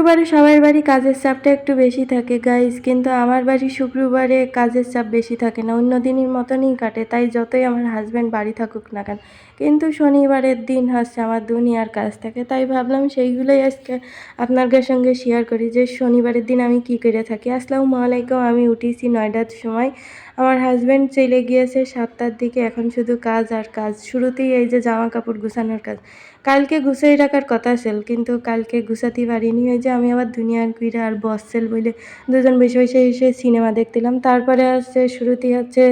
শুক্রবারে সবার বাড়ি কাজের চাপটা একটু বেশি থাকে গাইজ, কিন্তু আমার বাড়ি শুক্রবারে কাজের চাপ বেশি থাকে না, অন্য দিনের মতনই কাটে। তাই যতই আমার হাজব্যান্ড বাড়ি থাকুক না কেন, কিন্তু শনিবারের দিন হচ্ছে আমার দুনিয়ার কাজ থাকে। তাই ভাবলাম সেইগুলোই আজকে আপনাদের সঙ্গে শেয়ার করি যে শনিবারের দিন আমি কি করে থাকি। আসসালামু আলাইকুম। আমি উঠেছি 9টার সময়, আমার হাজব্যান্ড চলে গিয়েছে 7টার দিকে। এখন শুধু কাজ আর কাজ। শুরুতেই এই যে জামা কাপড় গুছানোর কাজ, কালকে গুছিয়ে রাখার কথা ছিল, কিন্তু কালকে গুছাতে পারিনি। ওই যে আমি আবার দুনিয়ার কুইরা আর বস ছিল বলে দুজন বসে বসে এসে সিনেমা দেখছিলাম। তারপরে হচ্ছে শুরুতেই হচ্ছে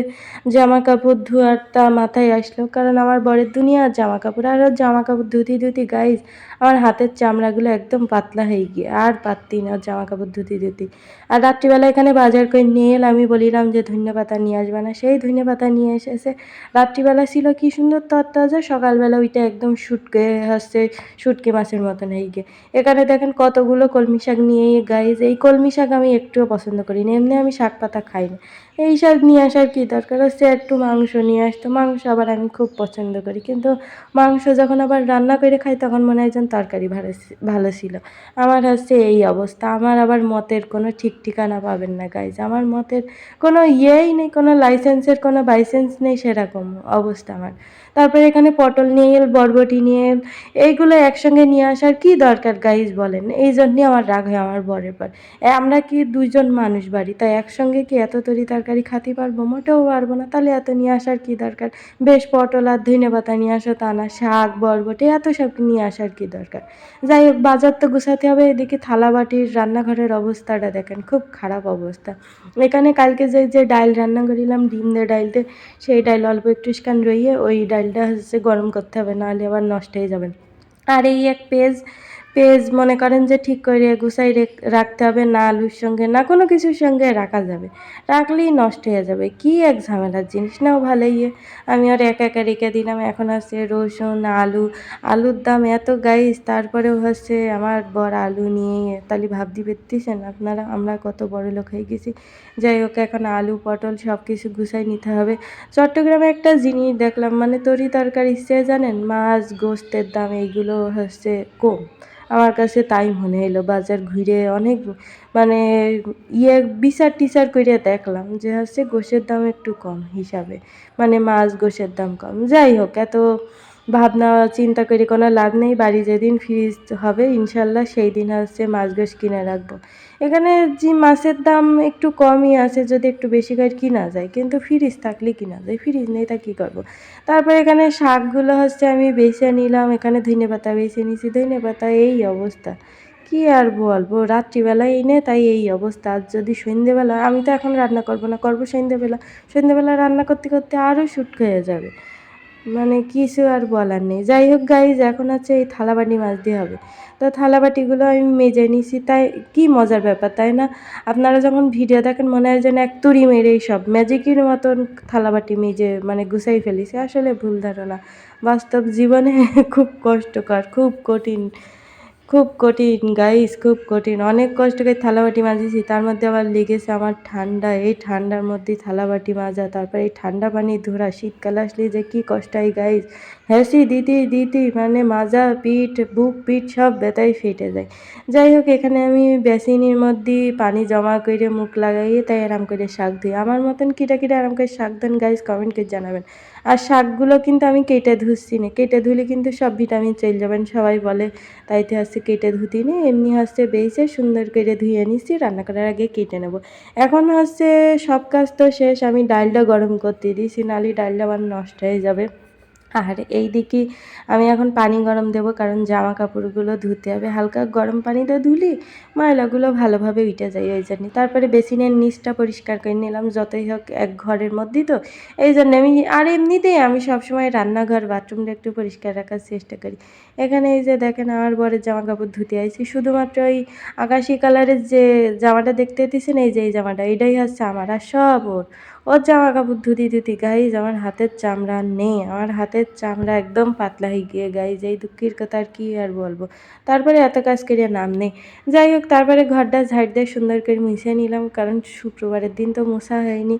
জামা কাপড় ধোয়ারটা মাথায় আসলো, কারণ আমার বরের দুনিয়ার জামা কাপড়। আর জামা কাপড় ধুতি ধুতি গাইজ আমার হাতের চামড়াগুলো একদম পাতলা হয়ে গিয়ে আর পারতি না জামা কাপড় ধুতি ধুতি। আর রাত্রিবেলা এখানে বাজার করে নিয়ে এলাম, আমি বলিলাম যে ধনিয়া পাতা নিয়ে আসবে না, সেই ধনিয়া পাতা নিয়ে এসেছে। রাত্রিবেলা ছিল কি সুন্দর তরতাজা, সকালবেলা ওইটা একদম শুটকে হচ্ছে শুটকি মাছের মতন হয়ে গিয়ে। এখানে দেখেন কতগুলো কলমি শাক নিয়ে গাইজ। এই কলমি শাক আমি একটুও পছন্দ করি না, এমনি আমি শাক পাতা খাই না। এই শাক নিয়ে আসার কী দরকার, হচ্ছে একটু মাংস নিয়ে আসতো। মাংস আবার আমি খুব পছন্দ করি, কিন্তু মাংস যখন আবার রান্না করে খাই তখন মনে হয় যেন তরকারি ভালো ছিল। আমার হচ্ছে এই অবস্থা। আমার আবার মতের কোনো ঠিক ঠিকানা পাবেন না গাইজ। আমার মতের কোনো ইয়েই নেই, কোনো লাইসেন্সের কোনো বাইসেন্স নেই, সেরকম অবস্থা আমার। তারপরে এখানে পটল নিয়ে এল, বরবটি নিয়ে এল, এইগুলো একসঙ্গে নিয়ে আসার কি দরকার গাইজ বলেন। এই জন্যই আমার রাগ হয় আমার বরের পর। আমরা কি দুইজন মানুষ বাড়ি, তাই একসঙ্গে কি এত তরি তরকারি খাতে পারবো? মোটেও পারবো না। তাহলে এত নিয়ে আসার কি দরকার? বেশ পটল আর ধনেপাতা নিয়ে আসো, তা না শাক বরবটি এত সব নিয়ে আসার কি দরকার? যাই হোক, বাজার তো গুছাতে হবে। এদিকে থালা বাটির রান্নাঘরের অবস্থাটা দেখেন, খুব খারাপ অবস্থা। এখানে কালকে যে ডাইল রান্না করিলাম ডিম দিয়ে ডাইলতে, সেই ডাইল অল্প একটু স্কান রইয়ে ওই ডাইলটা হচ্ছে গরম করতে হবে, নাহলে আবার নষ্ট হয়ে যাবে। আর এই এক পেজ পেজ মনে করেন যে ঠিক করে গুছাই রাখতে হবে, না আলুর সঙ্গে না কোনো কিছুর সঙ্গে রাখা যাবে, রাখলেই নষ্ট হয়ে যাবে। কি এক ঝামেলার জিনিস নাও ভালোই। আমি আর একা একা রেখে দিলাম। এখন হচ্ছে রসুন আলুর দাম এত গাইস, তারপরেও হচ্ছে আমার বড় আলু নিয়ে, তাহলে ভাবতে পারতেছেন আপনারা আমরা কত বড় লোক হয়ে গেছি। যাই হোক, এখন আলু পটল সব কিছু গুছাই নিতে হবে। চট্টগ্রামে একটা জিনিস দেখলাম, মানে তরি তরকারি সে জানেন মাছ গোস্তের দাম এইগুলো হচ্ছে কম। আমার কাছে তাই মনে হলো বাজার ঘুরে অনেক, মানে বিচার টিচার করে দেখলাম যে হচ্ছে গোশের দাম একটু কম হিসাবে, মানে মাছ গোশের দাম কম। যাই হোক, এত ভাবনা চিন্তা করে কোনো লাভ নেই। বাড়ি যেদিন ফ্রিজ হবে ইনশাল্লাহ সেই দিন হচ্ছে মাছ গোশ কিনে রাখবো। এখানে যে মাছের দাম একটু কমই আছে, যদি একটু বেশি করে কিনা যায়, কিন্তু ফ্রিজ থাকলে কিনা যায়, ফ্রিজ নেই তা কী করবো। তারপর এখানে শাকগুলো হচ্ছে আমি বেছে নিলাম, এখানে ধনেপাতা বেছে নিয়েছি। ধনেপাতা এই অবস্থা, কি আর বলবো, রাত্রিবেলায় এনে তাই এই অবস্থা। আর যদি সন্ধ্যেবেলা, আমি তো এখন রান্না করবো না, করবো সন্ধ্যেবেলা রান্না করতে করতে আরও শুটকো হয়ে যাবে, মানে কিছু আর বলার নেই। যাই হোক গাইজ, এখন হচ্ছে এই থালাবাটি মাজতে হবে। তো থালাবাটিগুলো আমি মেজে নিছি, তাই কি মজার ব্যাপার তাই না? আপনারা যখন ভিডিও দেখেন মনে হয় যেন এক তুড়ি মেরেই সব ম্যাজিকের মতন থালাবাটি মেজে মানে গুছাই ফেলিছি। আসলে ভুল ধারণা। বাস্তব জীবনে খুব কষ্টকর, খুব কঠিন গাইস, খুব কঠিন। অনেক কষ্ট করে থালাবাটি মাজিছি, তার মধ্যে আবার লেগেছে আমার ঠান্ডা। এই ঠান্ডার মধ্যে থালাবাটি মাজা, তারপরে এই ঠান্ডা পানি ধরা, শীতকাল আসলে যে কী কষ্ট হয় গাইস। হেসি দিতে মানে মাজা বুক পিঠ সব ব্যথায় ফেটে যায়। যাই হোক, এখানে আমি বেসিনের মধ্যে পানি জমা করে মুখ লাগাইয়ে তাই আরাম করে শাক ধুই। আমার মতন কিটা আরাম করে শাক দেন গাইস, কমেন্ট করে জানাবেন। আর শাকগুলো কিন্তু আমি কেটে ধুচ্ছি না, কেটে ধুলে কিন্তু সব ভিটামিন চলে যাবেন সবাই বলে, তাইতে হচ্ছে কেটে ধুতি নি, এমনি হচ্ছে বেইছে সুন্দর করে ধুয়ে নিচ্ছি, রান্না করার আগে কেটে নেব। এখন হচ্ছে সব কাজ তো শেষ, আমি ডালটা গরম করতে দিয়েছি, নাহলে ডালটা আমার নষ্ট হয়ে যাবে। আর এই দিকে আমি এখন পানি গরম দেব, কারণ জামা কাপড়গুলো ধুতে হবে। হালকা গরম পানিতে ধুলি ময়লাগুলো ভালোভাবে উঠে যায়, ওই জন্য। তারপরে বেসিনের নিচটা পরিষ্কার করে নিলাম, যতই হোক এক ঘরের মধ্যেই তো, এই জন্য আমি। আর এমনিতেই আমি সবসময় রান্নাঘর বাথরুমটা একটু পরিষ্কার রাখার চেষ্টা করি। এখানে এই যে দেখেন আমার বরের জামা কাপড় ধুতে আইছি, শুধুমাত্র ওই আকাশি কালারের যে জামাটা দেখতে পেতেছেন, এই যে এই জামাটা, এটাই হচ্ছে আমার, আর সব ওর জামা কাপড় ধুতি গাইজ আমার হাতের চামড়া নেই, আমার হাতের চামড়া একদম পাতলা হয়ে গিয়ে গাইজ। এই দুঃখের কথা আর কি আর বলবো। তারপরে এত কাজ করিয়া নাম নেই। যাই হোক, তারপরে ঘরটা ঝাড় দিয়ে সুন্দর করে মুছে নিলাম, কারণ শুক্রবারের দিন তো মোছা হয়নি।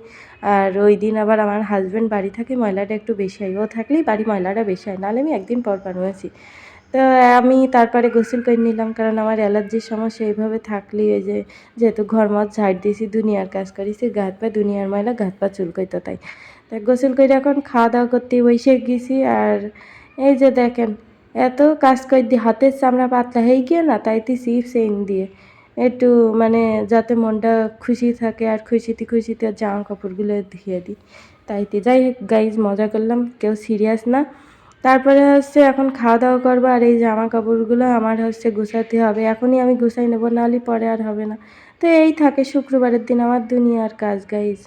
আর ওই দিন আবার আমার হাজব্যান্ড বাড়ি থাকে, ময়লাটা একটু বেশি হয়, ও থাকলেই বাড়ি ময়লাটা বেশি হয়, নাহলে আমি একদিন পর মুছি। তো আমি তারপরে গোসল করে নিলাম, কারণ আমার অ্যালার্জির সমস্যা এইভাবে থাকলেই ওই যে যেহেতু ঘরমর ঝাড় দিয়েছি, দুনিয়ার কাজ করেছি, গা হাত পা দুনিয়ার ময়লা, গা হাত পা চুলকাইতো তাই। তা গোসল করে এখন খাওয়া দাওয়া করতে বসে গেছি। আর এই যে দেখেন, এত কাজ করে দিয়ে হাতের চামড়া পাতলা হয়ে গিয়ে না, তাইতে চিপস এনে দিয়ে একটু মানে যাতে মনটা খুশি থাকে, আর খুশিতে খুশিতে জামা কাপড়গুলো ধুয়ে দিই। তাইতে যাই হোক গাইজ, মজা করলাম, কেউ সিরিয়াস না। তারপরে হচ্ছে এখন খাওয়া দাওয়া করবো, আর এই জামা কাপড়গুলো আমার হচ্ছে গুছাতে হবে, এখনই আমি গুছাই নেবো, নাহলে পরে আর হবে না। তো এই থাকে শুক্রবারের দিন আমার দুনিয়ার কাজ গাইজ।